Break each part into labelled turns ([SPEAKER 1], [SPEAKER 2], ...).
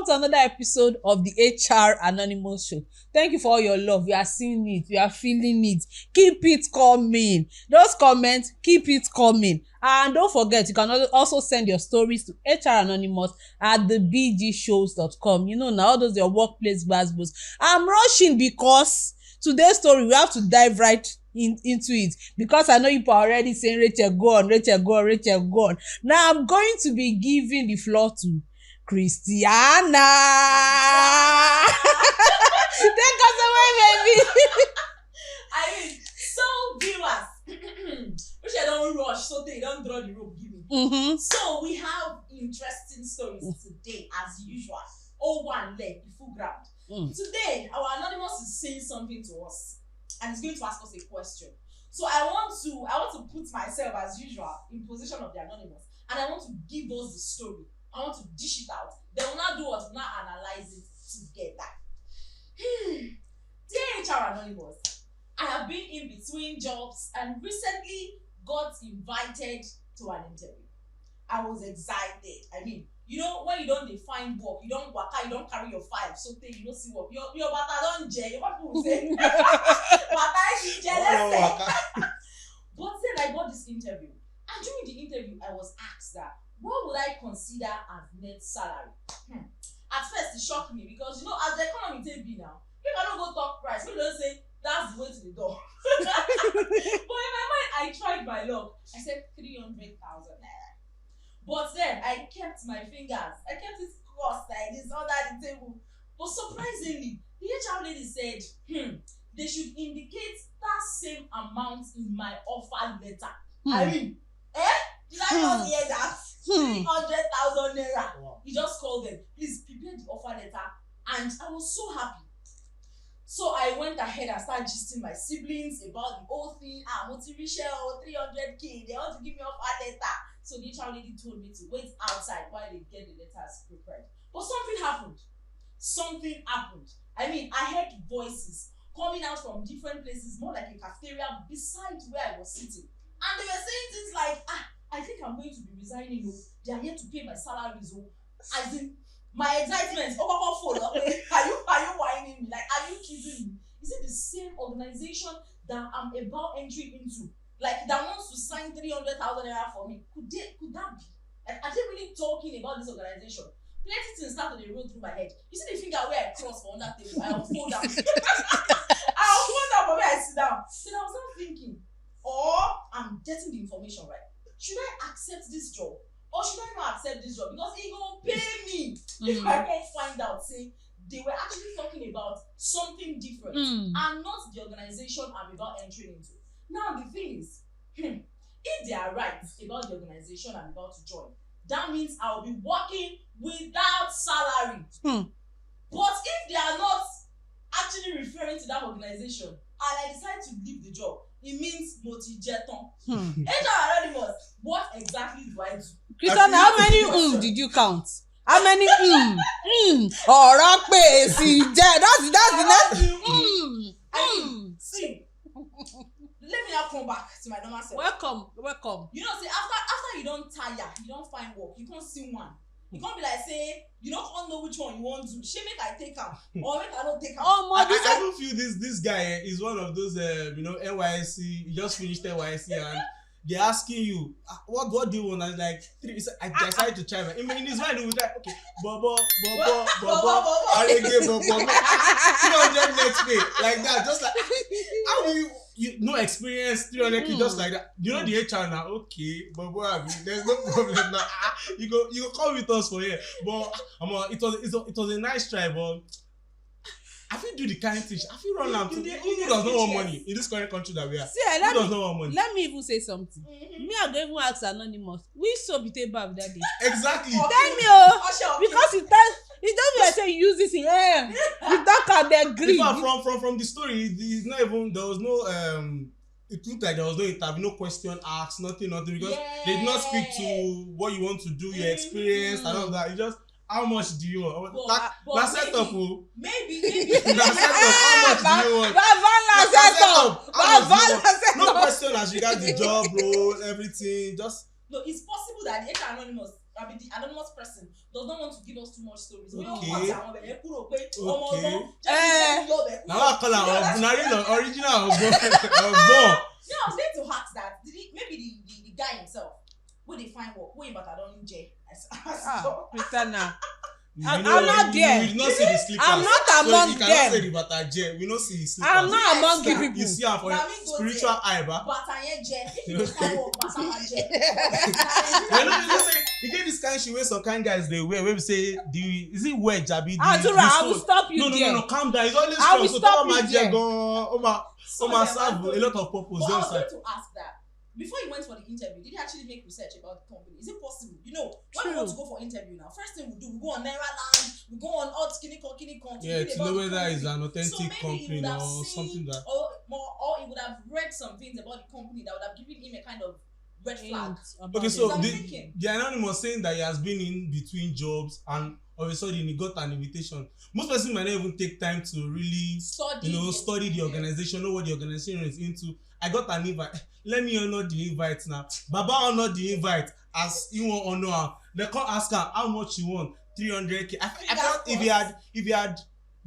[SPEAKER 1] welcome to another episode of the HR Anonymous Show. Thank you for all your love. We are seeing it. We are feeling it. Keep it coming. Those comments, keep it coming. And don't forget, you can also send your stories to hranonymous@thebgshows.com. You know, now all those your workplace gbasgbos. I'm rushing because today's story, we have to dive right into it, because I know you are already saying Rachel go on. Now I'm going to be giving the floor to Christiana. Take us away, baby.
[SPEAKER 2] So viewers, which I don't rush, so they don't draw the rope, give me. So we have interesting stories today, as usual. Oh, one leg, the full ground. Today, our anonymous is saying something to us, and he's going to ask us a question. So I want to put myself, as usual, in position of the anonymous, and I want to give us the story. I want to dish it out. They will not do what? Will not analyze it together. Dear HR Anonymous, I have been in between jobs and recently got invited to an interview. I was excited. I mean, you know, when you don't define work, you don't work out, you don't carry your file, so you don't see work. Your bata don't jay. What people say? Bata is jealous. But then I got this interview, and during the interview, I was asked that, what would I consider as net salary? At first, it shocked me because, you know, as the economy take be now, if I don't go talk price, we don't say that's the way to the door. But in my mind, I tried my luck. I said 300,000 naira. But then I kept my fingers. I kept it crossed like this under the table. But surprisingly, the HR lady said, they should indicate that same amount in my offer letter. I mean, did I not hear that? 300,000 naira. Wow. He just called them, please prepare the offer letter, and I was so happy. So I went ahead and started gisting my siblings about the whole thing. Motivation, 300k, they want to give me offer letter. So the HR lady told me to wait outside while they get the letters prepared. But something happened. I mean, I heard voices coming out from different places, more like a cafeteria beside where I was sitting, and they were saying things like, I think I'm going to be resigning. They are here to pay my salaries. As in, my excitement. Are you whining me? Like, are you kidding me? Is it the same organization that I'm about entering into? Like, that wants to sign 300,000 naira for me? Could that be? Like, are they really talking about this organization? Plenty things started to roll through my head. You see the finger where I cross for under table? I will fold down. I will fold down for where I sit down. Then I was not thinking, I'm getting the information right. Should I accept this job or should I not accept this job? Because it will pay me if I can't find out. Say they were actually talking about something different and not the organization I'm about entering into. Now the thing is, if they are right about the organization I'm about to join, that means I'll be working without salary. But if they are not actually referring to that organization and I decide to leave the job, it means motijeton. HR Anonymous, what exactly do I do?
[SPEAKER 1] Christiana, how many did you count? How many that's the next
[SPEAKER 2] See, let me now come back to my normal self.
[SPEAKER 1] Welcome.
[SPEAKER 2] You know, say after you don't tire, you don't find work, you can't see one. You can't be like, say, you don't know which one you want to. She make I take him, or make I don't take him.
[SPEAKER 3] I don't feel this guy is one of those, NYSC. You just finished NYSC and they're asking you, what do you want? And like, I decided to chime in his mind. He was like, okay, bobo, and again, bobo, 300 next pay, like that. Just like, how do you no experience 300k just like that? You know the HR now, okay, but there's no problem now. You go come with us for here. But it was a nice try, but I feel do the kind thing. I feel run am. Who does not want money in this current country that we are?
[SPEAKER 1] See, who does not want money? Let me even say something. Me, I don't even ask Anonymous. We so be take back that day.
[SPEAKER 3] Exactly.
[SPEAKER 1] Tell me, because it doesn't like say you use this in you talk at the green.
[SPEAKER 3] From the story, it's not even there was no it looked like there was no interview, no question asked, nothing because they did not speak to what you want to do, your experience and all that. It just how much do you want? That's set up.
[SPEAKER 2] Maybe.
[SPEAKER 3] That's set up. How much do you want? No question as regards the job role, everything. Just
[SPEAKER 2] no. It's possible that the HR Anonymous I mean, the anonymous person does not want to give us too much stories. We
[SPEAKER 3] Okay.
[SPEAKER 2] don't want to
[SPEAKER 3] Now I call her original Ogbo.
[SPEAKER 2] Yeah, I was going to ask that. Did he, maybe the guy himself, will they find work? Wait, but I don't need J.
[SPEAKER 1] Christiana.
[SPEAKER 3] I'm
[SPEAKER 1] not there.
[SPEAKER 3] You did not see the slippers.
[SPEAKER 1] I'm not among
[SPEAKER 3] so you cannot
[SPEAKER 1] them.
[SPEAKER 3] say the bata J. We don't see the slippers.
[SPEAKER 1] I'm not among the people.
[SPEAKER 3] You see her for your spiritual eye, ba.
[SPEAKER 2] But I ain't J. If you find work, but I'm J.
[SPEAKER 3] You say you get this kind she wear some kind guys they wear. Where we say is it wedge abi?
[SPEAKER 1] Atura, I will stop you there.
[SPEAKER 3] No. Calm down. It's always
[SPEAKER 1] I will
[SPEAKER 3] strong.
[SPEAKER 1] stop you there.
[SPEAKER 3] So serve a lot of purpose.
[SPEAKER 2] But I was going to ask that. Before you went for the interview, did you actually make research about the company? Is it possible? You know, when we want to go for interview now, first thing we do, we go on Nairaland, we go on Odd Skinny Con.
[SPEAKER 3] Yeah, to know whether it's an authentic company or something that.
[SPEAKER 2] Or he would have read some things about the company that would have given him a kind of red flag.
[SPEAKER 3] Okay, so the anonymous saying that he has been in between jobs and all of a sudden he got an invitation. Most persons might not even take time to really study the organization, know what the organization is into. I got an invite. Let me honor the invite now. Baba honor the invite as you want honor her. They can't ask her how much you want. 300k. I thought if he had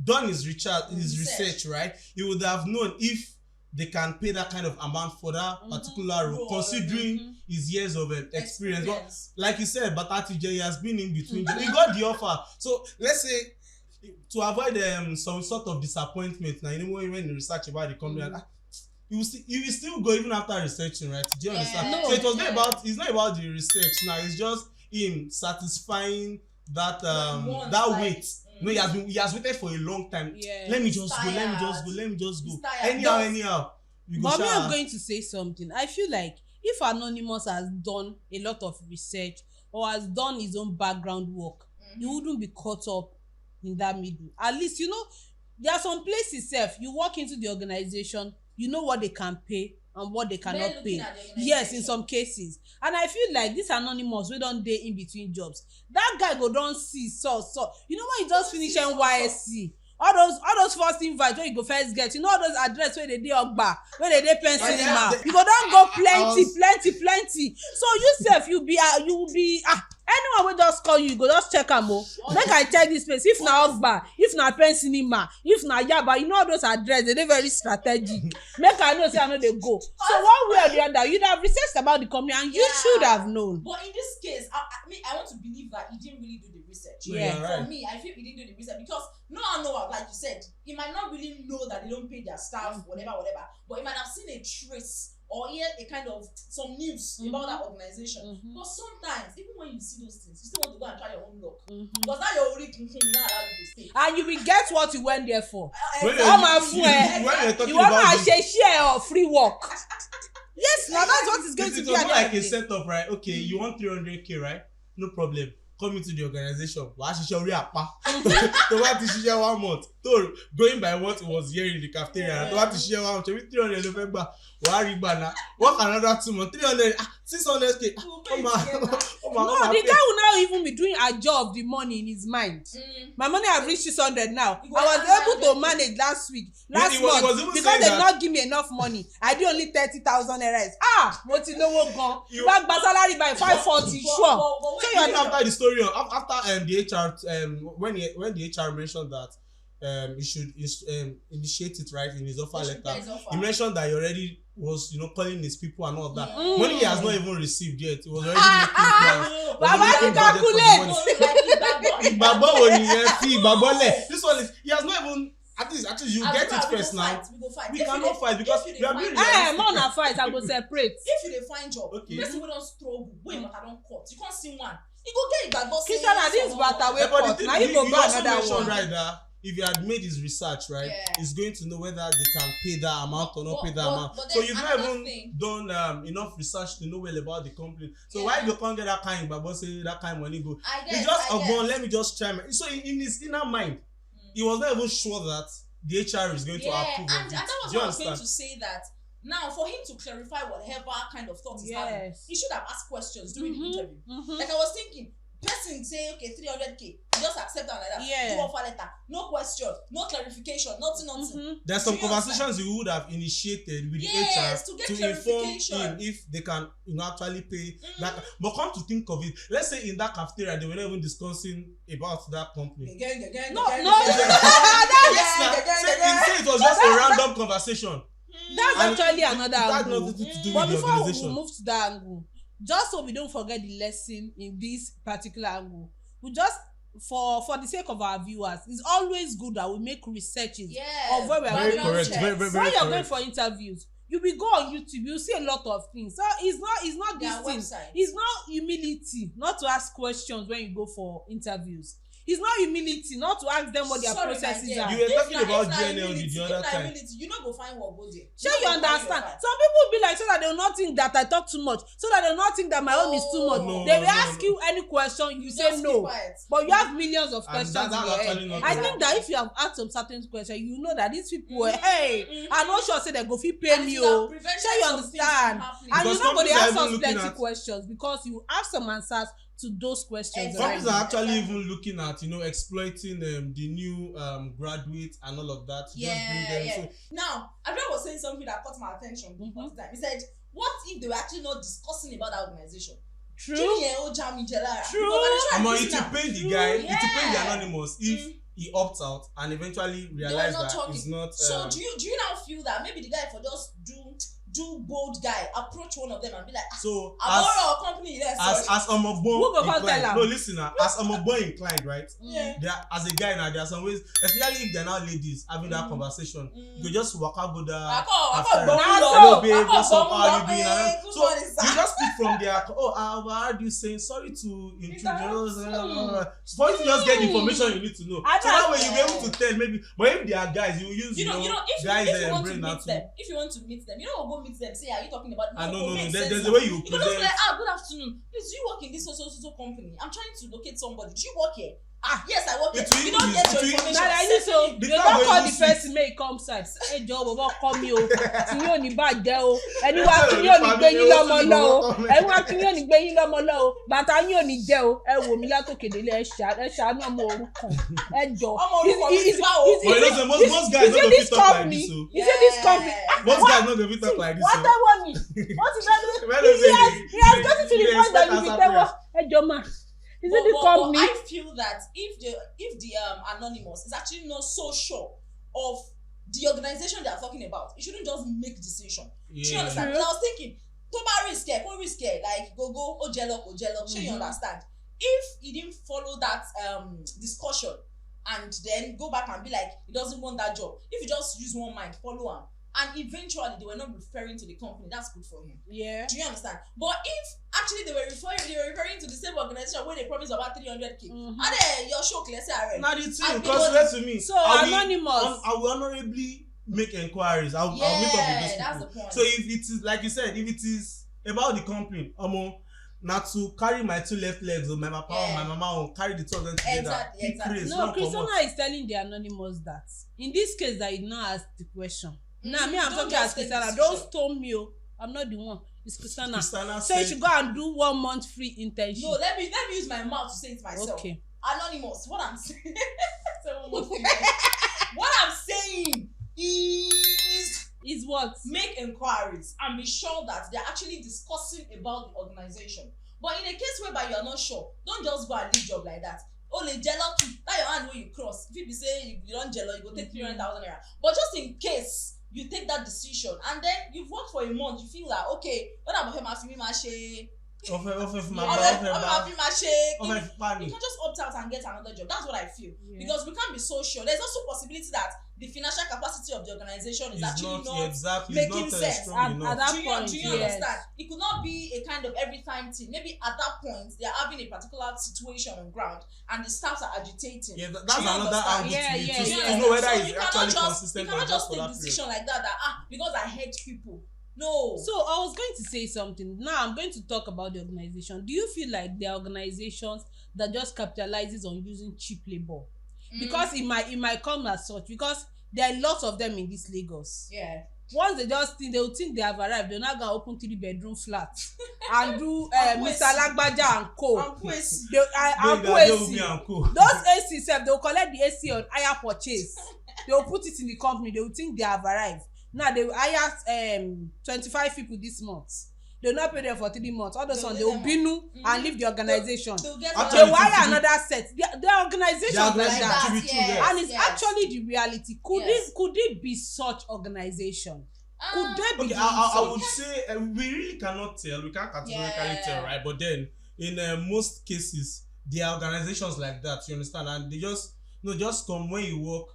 [SPEAKER 3] done his research, right, he would have known if they can pay that kind of amount for that particular role, considering his years of experience. But like you said, Batati J has been in between. He got the offer. So let's say to avoid some sort of disappointment now, when you research about the company, you will still go even after researching, right? Do you understand? No, so it was it's not about the research now, it's just him satisfying that wait. No, he has waited for a long time. Let me just go. Anyhow.
[SPEAKER 1] But me, I'm going to say something. I feel like if Anonymous has done a lot of research or has done his own background work, he wouldn't be caught up in that middle. At least, there are some places you walk into the organization, you know what they can pay and what they cannot pay. Yes, in some cases. And I feel like this Anonymous, we don't dey in between jobs. That guy go don see so. You know when you just finish NYSC, all those first invites wey you go first get, all those address wey dey Ogba, wey dey Pen Cinema, you go don go plenty. So you sef you will be anyone wey just call you go just check am make I check this place. If na Ogba, if na Pen Cinema, if na Yaba, all those address they dey very strategic. Make I know say I no dey go. So one way or the other, you'd have researched about the company and you should have known.
[SPEAKER 2] But in this case, I want to believe that he didn't really do the research.
[SPEAKER 3] Yeah.
[SPEAKER 2] For me, I feel he didn't do the research because no, like you said, he might not really know that they don't pay their staff, whatever, but he might have seen a trace or hear a kind of some news about that organization. But sometimes, even when you see those things, you still want to go and try your own luck. Because now you're already thinking, not allow you to stay.
[SPEAKER 1] And you will get what you went there for.
[SPEAKER 3] You want
[SPEAKER 1] to share or free work. Yes, now that's what it's going to be.
[SPEAKER 3] It's like a setup, right? Okay, you want 300k, right? No problem. Come into the organization. Why she show apa? To what she share 1 month. To going by what was here in the cafeteria. To what she share 1 month. 300 November. Work another 2 months. 300, 600k.
[SPEAKER 1] No, the guy will now even be doing a job, the money in his mind. My money have reached 600 now. I was able to manage last month because they not give me enough money. I do only 30,000 naira. What you know what gone? Back my salary by 540. Sure.
[SPEAKER 3] So even after the story, after the HR, when the HR mentioned that he should initiate it right in his offer letter, he mentioned that he already was calling his people and all that. Money he has not even received yet. He was already making plans. This one is he has not even at least you get it first now. We cannot fight because we are being realistic.
[SPEAKER 1] Man na fight, I go separate.
[SPEAKER 2] If you dey find job, person wey don struggle, wey matter don cut, you can't see one. You go get igbagbo say
[SPEAKER 1] Christiana, this matter wey cut, now you go buy another one.
[SPEAKER 3] Right there. If he had made his research, right, he's going to know whether they can pay that amount or not pay that amount. So you've not even done enough research to know well about the company. So why you can't get that kind of say that kind of money go? It's just let me just try. So in his inner mind, he was not even sure that the HR is going to approve of it.
[SPEAKER 2] And that was what I was going to say that now for him to clarify whatever kind of thoughts he's having, he should have asked questions during the interview. Like I was thinking, person say okay 300k, you just accept am like that.
[SPEAKER 1] Yeah.
[SPEAKER 2] Do offer letter, no question, no clarification, nothing.
[SPEAKER 3] There's some
[SPEAKER 2] Do you understand?
[SPEAKER 3] conversations you would have initiated with
[SPEAKER 2] Yes,
[SPEAKER 3] the
[SPEAKER 2] to
[SPEAKER 3] HR
[SPEAKER 2] get
[SPEAKER 3] to inform
[SPEAKER 2] clarification.
[SPEAKER 3] him if they can, actually pay that. But come to think of it, let's say in that cafeteria they were not even discussing about that company. Say it was just a random conversation.
[SPEAKER 1] That's actually another
[SPEAKER 3] It had
[SPEAKER 1] angle.
[SPEAKER 3] nothing to do
[SPEAKER 1] But
[SPEAKER 3] with the
[SPEAKER 1] before we
[SPEAKER 3] organization.
[SPEAKER 1] move to that angle, just so we don't forget the lesson in this particular angle, we just for the sake of our viewers, it's always good that we make researches of where we are
[SPEAKER 3] Very
[SPEAKER 1] going.
[SPEAKER 3] correct. Very
[SPEAKER 1] When you're going
[SPEAKER 3] correct.
[SPEAKER 1] for interviews, you will go on YouTube, you'll see a lot of things. So it's not
[SPEAKER 2] Their
[SPEAKER 1] this thing.
[SPEAKER 2] website.
[SPEAKER 1] It's not humility not to ask questions when you go for interviews. It's not humility not to ask them what their
[SPEAKER 2] Sorry,
[SPEAKER 1] processes
[SPEAKER 2] my dear.
[SPEAKER 1] are.
[SPEAKER 3] You were talking about
[SPEAKER 2] If na
[SPEAKER 3] GNLD
[SPEAKER 2] humility,
[SPEAKER 3] the other
[SPEAKER 2] if na
[SPEAKER 3] time.
[SPEAKER 2] humility, you no go find work go there.
[SPEAKER 1] Sure, you understand. Some people be like, so that they will not think that I talk too much, so that they will not think that my own is too much.
[SPEAKER 3] No,
[SPEAKER 1] They will
[SPEAKER 3] no,
[SPEAKER 1] ask you any question, you say
[SPEAKER 2] just
[SPEAKER 1] no.
[SPEAKER 2] keep quiet.
[SPEAKER 1] But you have millions of
[SPEAKER 3] And
[SPEAKER 1] questions
[SPEAKER 3] that's
[SPEAKER 1] in your
[SPEAKER 3] actually
[SPEAKER 1] head.
[SPEAKER 3] not
[SPEAKER 1] I
[SPEAKER 3] true.
[SPEAKER 1] think that if you have asked some certain questions, you know that these people,
[SPEAKER 2] Mhm.
[SPEAKER 1] I'm not sure say they go fit pay
[SPEAKER 2] And
[SPEAKER 1] me.
[SPEAKER 2] it would have
[SPEAKER 1] Oh,
[SPEAKER 2] prevented
[SPEAKER 1] sure you
[SPEAKER 2] some things from
[SPEAKER 1] understand.
[SPEAKER 2] happening.
[SPEAKER 1] And
[SPEAKER 3] Because
[SPEAKER 1] you know, but they
[SPEAKER 3] companies are
[SPEAKER 1] ask
[SPEAKER 3] even
[SPEAKER 1] us
[SPEAKER 3] looking
[SPEAKER 1] plenty
[SPEAKER 3] at-
[SPEAKER 1] questions because you have some answers to those questions.
[SPEAKER 2] Exactly.
[SPEAKER 3] Companies
[SPEAKER 1] already.
[SPEAKER 3] are actually
[SPEAKER 2] Exactly.
[SPEAKER 3] even looking at exploiting the new graduates and all of that.
[SPEAKER 2] Yeah.
[SPEAKER 3] So,
[SPEAKER 2] Now, Adrian was saying something that caught my attention. One time. He said, "What if they were actually not discussing about that organization?"
[SPEAKER 1] True.
[SPEAKER 2] True.
[SPEAKER 3] it will pain the guy. It will pain the
[SPEAKER 2] Yeah.
[SPEAKER 3] anonymous if he opts out and eventually realize
[SPEAKER 2] not
[SPEAKER 3] that
[SPEAKER 2] talking.
[SPEAKER 3] it's not.
[SPEAKER 2] So do you now feel that maybe the guy for just do bold guy approach one of them and be like,
[SPEAKER 3] So
[SPEAKER 2] I borrow a company there.
[SPEAKER 3] as
[SPEAKER 1] Who go come tell
[SPEAKER 3] inclined,
[SPEAKER 1] am?
[SPEAKER 3] no, listen now. As inclined, right?
[SPEAKER 2] Yeah.
[SPEAKER 3] As a guy now, there are some ways, especially if they're now ladies having that conversation, you could just walk out with
[SPEAKER 1] Hello,
[SPEAKER 3] babe, what's up? How you doing?
[SPEAKER 2] Good
[SPEAKER 3] So
[SPEAKER 2] morning,
[SPEAKER 3] you
[SPEAKER 2] sir.
[SPEAKER 3] just speak from their I heard you saying sorry to introduce. For you to just get the information you need to know.
[SPEAKER 1] I
[SPEAKER 3] So that way
[SPEAKER 1] don't-
[SPEAKER 3] you'll be able to tell maybe. But if they are guys, you use
[SPEAKER 2] You know, if
[SPEAKER 3] guys
[SPEAKER 2] you want to
[SPEAKER 3] brain
[SPEAKER 2] meet
[SPEAKER 3] out
[SPEAKER 2] them, if you want to meet them, you know, go meet them. Say, are you talking about?
[SPEAKER 3] No.
[SPEAKER 2] make
[SPEAKER 3] There's
[SPEAKER 2] sense
[SPEAKER 3] a
[SPEAKER 2] now.
[SPEAKER 3] way you
[SPEAKER 2] You can just be
[SPEAKER 3] present.
[SPEAKER 2] like, good afternoon. Please, do you work in this so company? I'm trying to locate somebody. Do you work here? Yes, I work here.
[SPEAKER 3] It will
[SPEAKER 2] You don't
[SPEAKER 3] be-
[SPEAKER 2] get
[SPEAKER 3] it
[SPEAKER 2] your
[SPEAKER 3] will-
[SPEAKER 2] information.
[SPEAKER 1] Na like this, so
[SPEAKER 3] The
[SPEAKER 1] you
[SPEAKER 3] time
[SPEAKER 1] don
[SPEAKER 3] when
[SPEAKER 1] call
[SPEAKER 3] you
[SPEAKER 1] the
[SPEAKER 3] see-
[SPEAKER 1] person make e come side. Ẹ jọ̀ọ́ bọ̀bọ̀ kọ́ mi o, tí yóò ní bàjẹ́ o, ẹni wá tí yóò ní gbé yín lọ́mọ lọ o, ẹni wá tí yóò ní gbé yín lọ́mọ lọ o, bàtà yín ò ní jẹ́ o, ẹ wò mí látòkè délé ẹ ṣàánú ọmọ òrukàn, ẹ jọ̀ọ́.
[SPEAKER 2] Ọmọ òrukàn mi ti bá o.
[SPEAKER 3] But you know, say most guys
[SPEAKER 1] Is
[SPEAKER 3] no
[SPEAKER 1] it
[SPEAKER 3] go
[SPEAKER 1] this
[SPEAKER 3] fit talk like
[SPEAKER 1] company?
[SPEAKER 3] this. So
[SPEAKER 1] Is it this company?
[SPEAKER 3] most guys no go fit talk like this.
[SPEAKER 1] Wọ́n
[SPEAKER 3] So
[SPEAKER 1] tẹ́wọ́ mi, wọ́n ti fẹ́
[SPEAKER 3] When they say
[SPEAKER 1] he has gotten to the point that you fit tẹ́wọ́, ẹ jọ̀ọ́ ma. Is it this company?
[SPEAKER 2] I feel that if the anonymous is actually not so sure of the organization they are talking about, it shouldn't just make decision. Do you understand? Because I was thinking, toba risk here, like go ojelo. Sure, you understand? If he didn't follow that discussion and then go back and be like he doesn't want that job, if you just use one mind, follow him, and eventually they were not referring to the company, that's good for him.
[SPEAKER 1] Yeah.
[SPEAKER 2] Do you understand? But if actually they were referring to the same organization where they promised about 300k, and then your show let's say
[SPEAKER 3] now the thing
[SPEAKER 2] And
[SPEAKER 3] consider to me.
[SPEAKER 1] So
[SPEAKER 3] I will-
[SPEAKER 1] anonymous.
[SPEAKER 3] I will honorably make inquiries. I'll meet up with those
[SPEAKER 2] that's
[SPEAKER 3] people.
[SPEAKER 2] the point.
[SPEAKER 3] So if it is like you said, if it is about the company, now to carry my two left legs or my papa or my mama or carry the two of them together.
[SPEAKER 2] Exactly.
[SPEAKER 1] No, Christina is telling the anonymous that in this case that he did not ask the question. Now me I'm
[SPEAKER 2] Don't
[SPEAKER 1] talking as
[SPEAKER 2] just take
[SPEAKER 1] Christina.
[SPEAKER 2] decision.
[SPEAKER 1] Don't stone me. Oh. I'm not the one. It's Christina.
[SPEAKER 3] Christina
[SPEAKER 1] So you
[SPEAKER 3] said-
[SPEAKER 1] should go and do 1 month free internship.
[SPEAKER 2] No, let me use my mouth to say it myself.
[SPEAKER 1] Okay.
[SPEAKER 2] Anonymous. What I'm saying. What I'm saying is
[SPEAKER 1] what?
[SPEAKER 2] make inquiries and be sure that they're actually discussing about the organization. But in a case whereby you are not sure, don't just go and leave job like that. Only jello too. That your hand when you cross. If you say you don't jello, you go take 300,000 naira. But just in case you take that decision and then you've worked for a month, you feel like okay, what about him? You can just opt out and get another job. That's what I feel.
[SPEAKER 1] Yeah.
[SPEAKER 2] Because we can't be so sure. There's also possibility that the financial capacity of the organization is actually not making sense.
[SPEAKER 3] strong enough.
[SPEAKER 1] At that
[SPEAKER 2] do you
[SPEAKER 1] point, yes.
[SPEAKER 2] understand? It could not be a kind of every time thing. Maybe at that point they are having a particular situation on ground and the staffs are agitating.
[SPEAKER 3] Yeah, that's
[SPEAKER 2] Do you
[SPEAKER 3] another
[SPEAKER 2] understand?
[SPEAKER 3] angle
[SPEAKER 1] Yeah,
[SPEAKER 3] to it.
[SPEAKER 1] yeah,
[SPEAKER 3] To
[SPEAKER 1] yeah.
[SPEAKER 3] know whether
[SPEAKER 2] So
[SPEAKER 3] it's
[SPEAKER 2] you cannot
[SPEAKER 3] actually
[SPEAKER 2] just-
[SPEAKER 3] consistent
[SPEAKER 2] you
[SPEAKER 3] or
[SPEAKER 2] cannot
[SPEAKER 3] just
[SPEAKER 2] just
[SPEAKER 3] for
[SPEAKER 2] take
[SPEAKER 3] that period.
[SPEAKER 2] decision like that because I hate people. No.
[SPEAKER 1] So I was going to say something. Now I'm going to talk about the organization. Do you feel like there are organizations that just capitalizes on using cheap labor? Because it might come as such because there are lots of them in this Lagos.
[SPEAKER 2] Yeah.
[SPEAKER 1] once they just think, they will think they have arrived, they're not gonna open 3-bedroom flats and do Mr. Lagbaja and co.
[SPEAKER 2] And AC.
[SPEAKER 1] And co AC. Those AC sef, they will collect the AC on hire purchase. They will put it in the company. They will think they have arrived. Now they will hire 25 people this month. They will not pay them for 3 months. All of a sudden they will binu and leave the organization. They will hire another set. Their organization like that.
[SPEAKER 2] Yes,
[SPEAKER 1] And it's actually the reality. Could it be such organization? Could there be?
[SPEAKER 3] Okay, I would say we really cannot tell. We can't categorically tell, right? But then in most cases, there are organizations like that. You understand? And they just just come when you work.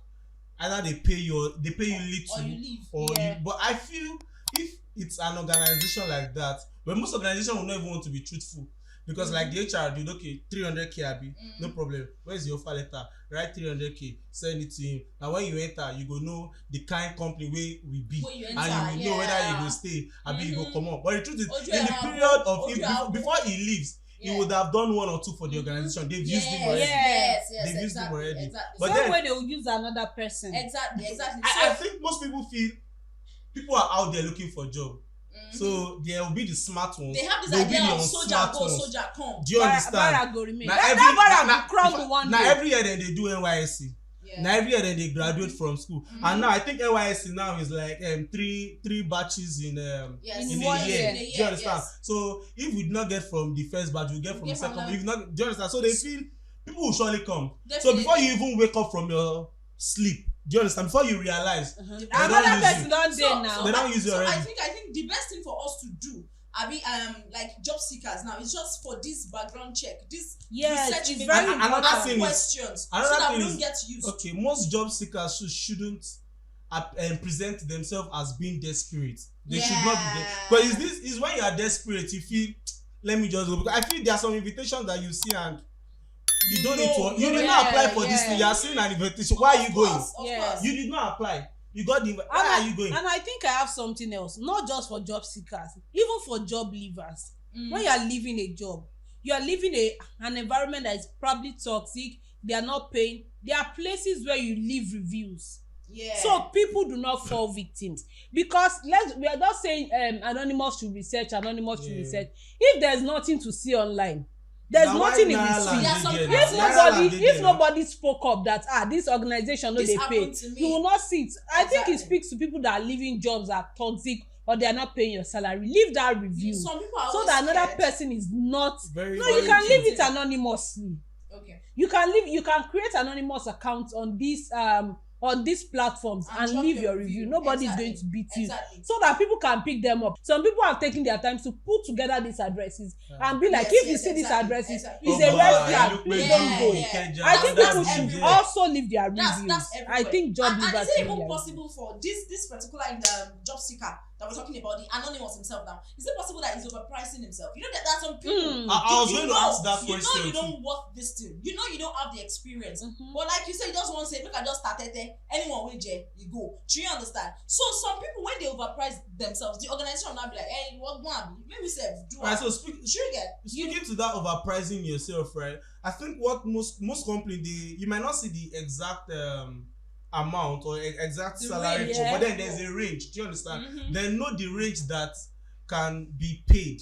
[SPEAKER 3] Either they pay you little,
[SPEAKER 2] or you leave.
[SPEAKER 3] But I feel if it's an organization like that, but most organizations will not even want to be truthful because like the HR did, okay, 300k abi, no problem. Where's your offer letter? Write 300k, send it to him. Now when you enter, you go know the kind company where we be, and you will know whether you go stay abi you go come up. But the truth is, in the period of before he leaves, he would have done 1 or 2 for the organization. They've used him already. They've used him already.
[SPEAKER 2] Exactly.
[SPEAKER 3] But
[SPEAKER 1] then when they will use another person.
[SPEAKER 2] Exactly.
[SPEAKER 3] I think most people feel people are out there looking for job. So there will be the smart ones.
[SPEAKER 2] They have this idea of soldier go, soldier come.
[SPEAKER 3] Do you understand? Now every year then they do NYSC. Now every year then they graduate from school. And now I think NYSC now is like 3 batches in a year. Do you understand? So if we do not get from the first batch, we get from the second. If not, do you understand? So they feel people will surely come.
[SPEAKER 2] Definitely.
[SPEAKER 3] So before you even wake up from your sleep, do you understand? Before you realize,
[SPEAKER 1] another person don't dey now.
[SPEAKER 3] They don't use you already.
[SPEAKER 2] I think the best thing for us to do, like job seekers now, is just for this background check, this research,
[SPEAKER 1] it's very
[SPEAKER 3] important.
[SPEAKER 2] Ask questions so that we don't get used.
[SPEAKER 3] Okay, most job seekers shouldn't present themselves as being desperate. They should not be there. But is when you are desperate, you feel, let me just go. Because I feel there are some invitations that you see and you don't need to. You did not apply for this thing. You are seeing an invitation. Why are you going?
[SPEAKER 2] Of course.
[SPEAKER 3] You did not apply. You got the. Why are you going?
[SPEAKER 1] And I think I have something else. Not just for job seekers, even for job leavers. When you are leaving a job, you are leaving an environment that is probably toxic. They are not paying. There are places where you leave reviews. So people do not fall victims, because we are not saying anonymous should research. If there's nothing to see online, there's nothing in the street. If nobody spoke up that this organization no dey pay, you will not see it. I think it speaks to people that are leaving jobs that are toxic or they are not paying your salary. Leave that review
[SPEAKER 2] Some people are
[SPEAKER 1] so that another person is not. You can leave it anonymously.
[SPEAKER 2] Okay.
[SPEAKER 1] You can create anonymous accounts on these platforms and leave your review. Nobody is going to beat you, so that people can pick them up. Some people have taken their time to put together these addresses and be like, if you see these addresses, it's a red flag. Please don't go. I think people should also leave their reviews. I think job leavers.
[SPEAKER 2] And is it even possible for this particular job seeker that we're talking about, the anonymous himself now? Is it possible that he's overpricing himself? You know that there's some people.
[SPEAKER 3] I was going to ask that question.
[SPEAKER 2] You don't worth this thing. You don't have the experience. But like you said, you just want to say, look, I just started there. Anyone will you go. Do you understand? So some people, when they overprice themselves, the organization will not be like, hey, what one? Maybe say do.
[SPEAKER 3] Right. So speaking to that overpricing yourself, right? I think what most companies, you might not see the exact amount or exact salary, but then there's a range. Do you understand? They know the range that can be paid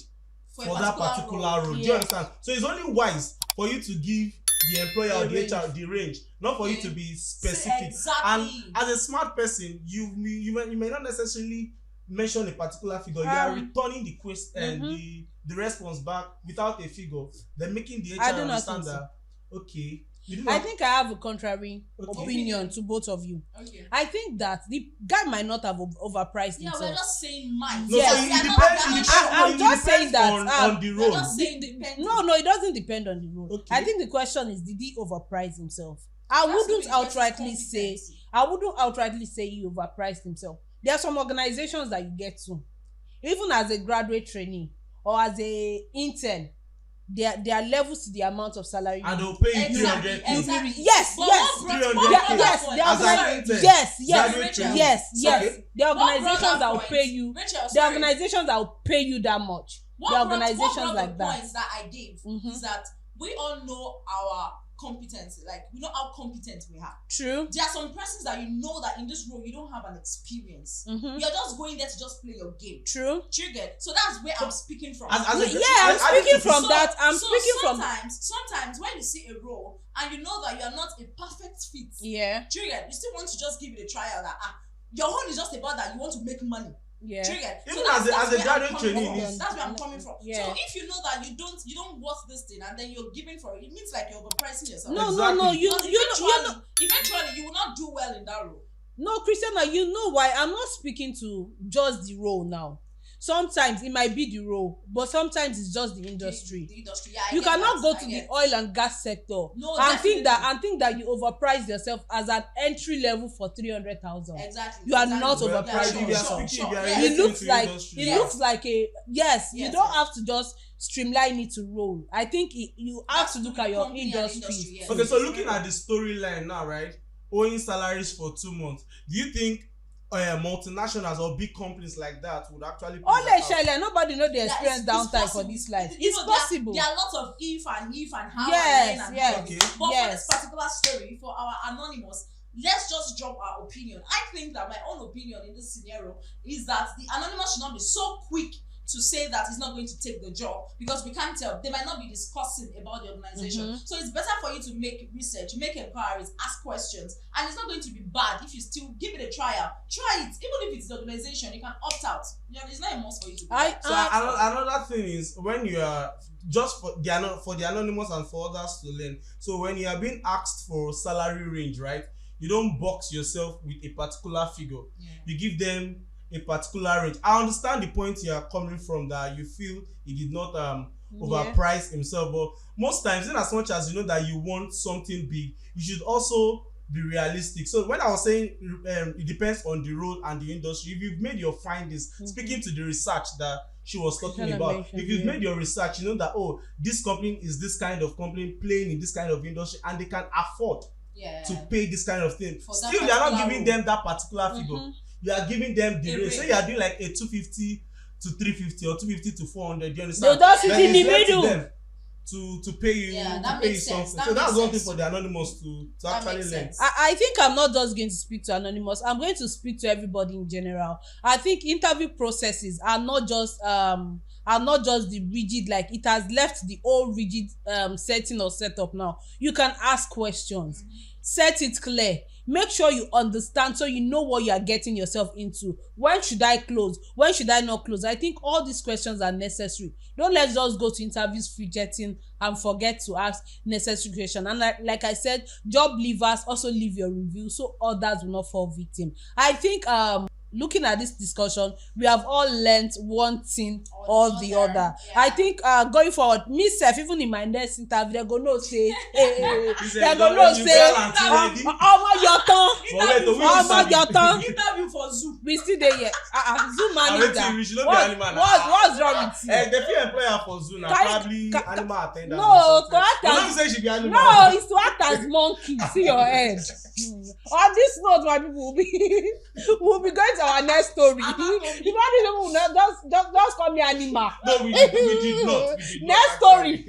[SPEAKER 3] for that particular role. Do you understand? So it's only wise for you to give the employer or the HR the range, not for you to be specific.
[SPEAKER 2] Exactly.
[SPEAKER 3] And as a smart person, you may not necessarily mention a particular figure. You are returning the question and the response back without a figure. Then making the HR understand that okay.
[SPEAKER 1] I think I have a contrary opinion to both of you.
[SPEAKER 2] Okay.
[SPEAKER 1] I think that the guy might not have overpriced himself.
[SPEAKER 2] We're just saying mine.
[SPEAKER 3] No, so it depends.
[SPEAKER 1] I'm just saying that
[SPEAKER 3] on the role.
[SPEAKER 1] No, it doesn't depend on the role. Okay. I think the question is, did he overprice himself? I wouldn't outrightly say he overpriced himself. There are some organizations that you get to, even as a graduate trainee or as a intern. There are levels to the amount of salary.
[SPEAKER 3] And they'll pay you 300.
[SPEAKER 1] Yes. The organizations that will pay you. The organizations that will pay you that much. The organizations like that.
[SPEAKER 2] Points that I gave is that we all know our competency. Like, we know how competent we are.
[SPEAKER 1] True.
[SPEAKER 2] There are some persons that you know that in this role you don't have an experience.
[SPEAKER 1] Mm-hmm.
[SPEAKER 2] You're just going there to just play your game.
[SPEAKER 1] True.
[SPEAKER 2] Triggered. So that's where I'm speaking from.
[SPEAKER 1] I'm speaking from that.
[SPEAKER 2] Sometimes when you see a role and you know that you are not a perfect fit, triggered, you still want to just give it a trial. That your own is just about that you want to make money. Triggered.
[SPEAKER 3] Even as a graduate trainee,
[SPEAKER 2] that's where I'm coming from.
[SPEAKER 1] Yeah.
[SPEAKER 2] So if you know that you don't want this thing and then you're giving for it, it means like you're overpricing yourself.
[SPEAKER 1] No,
[SPEAKER 2] Eventually, you will not do well in that role.
[SPEAKER 1] No, Christiana, you know why? I'm not speaking to just the role now. Sometimes it might be the role, but sometimes it's just the industry.
[SPEAKER 2] The industry,
[SPEAKER 1] you cannot go to the oil and gas sector and think that you overprice yourself as an entry level for 300,000.
[SPEAKER 2] Exactly.
[SPEAKER 1] You are not overpricing yourself. It looks like a you don't have to just streamline it to role. I think you have to look at your industry.
[SPEAKER 3] Okay, so looking at the storyline now, right? Owing salaries for 2 months. Do you think multinationals or big companies like that would actually
[SPEAKER 1] nobody know the experience downtime for this life. It's possible.
[SPEAKER 2] There are lots of if and how
[SPEAKER 1] and
[SPEAKER 2] okay. But for this particular story, for our anonymous, let's just drop our opinion. I think that my own opinion in this scenario is that the anonymous should not be so quick to say that he's not going to take the job, because we can't tell. They might not be discussing about the organization.
[SPEAKER 1] Mm-hmm.
[SPEAKER 2] So it's better for you to make research, make inquiries, ask questions, and it's not going to be bad if you still give it a trial. Try it. Even if it's the organization, you can opt out. It's not a must for you to do that.
[SPEAKER 3] Another thing is, when you are just for the anonymous and for others to learn. So when you are being asked for salary range, right? You don't box yourself with a particular figure. You give them a particular range. I understand the point you are coming from, that you feel he did not overprice himself, but most times, in as much as you know that you want something big, you should also be realistic. So when I was saying it depends on the role and the industry, if you've made your findings, speaking to the research that she was talking about, if you've made your research, you know that this company is this kind of company playing in this kind of industry and they can afford to pay this kind of thing. Still, you are not giving them that particular figure. You are giving them the rate. So you are doing like a 250 to 350 or 250 to 400. You understand?
[SPEAKER 1] They'll just sit in the middle
[SPEAKER 3] to pay you,
[SPEAKER 2] that
[SPEAKER 3] pay you
[SPEAKER 2] makes
[SPEAKER 3] something.
[SPEAKER 2] sense.
[SPEAKER 3] So that's one thing for the anonymous to actually learn.
[SPEAKER 1] I think I'm not just going to speak to anonymous. I'm going to speak to everybody in general. I think interview processes are not just the rigid, like it has left the old rigid setting or setup now. You can ask questions. Set it clear. Make sure you understand so you know what you are getting yourself into. When should I close? When should I not close? I think all these questions are necessary. Don't let's just go to interviews fidgeting and forget to ask necessary questions. And like I said, job leavers also leave your review so others will not fall victim. I think looking at this discussion, we have all learned one thing or the other. I think going forward, me sef, even in my next interview, they're gonna say, they're gonna say, your turn.
[SPEAKER 2] Interview for Zoo.
[SPEAKER 1] We still there yet. Zoo manager. What's wrong with you?
[SPEAKER 3] The few employer for Zoo now probably animal attendant.
[SPEAKER 1] No, to act
[SPEAKER 3] as say she be animal.
[SPEAKER 1] No, it's to act as monkey. See your head. On this note, my people will be going to our next story. Just call me animal.
[SPEAKER 3] No, we did not.
[SPEAKER 1] Next story.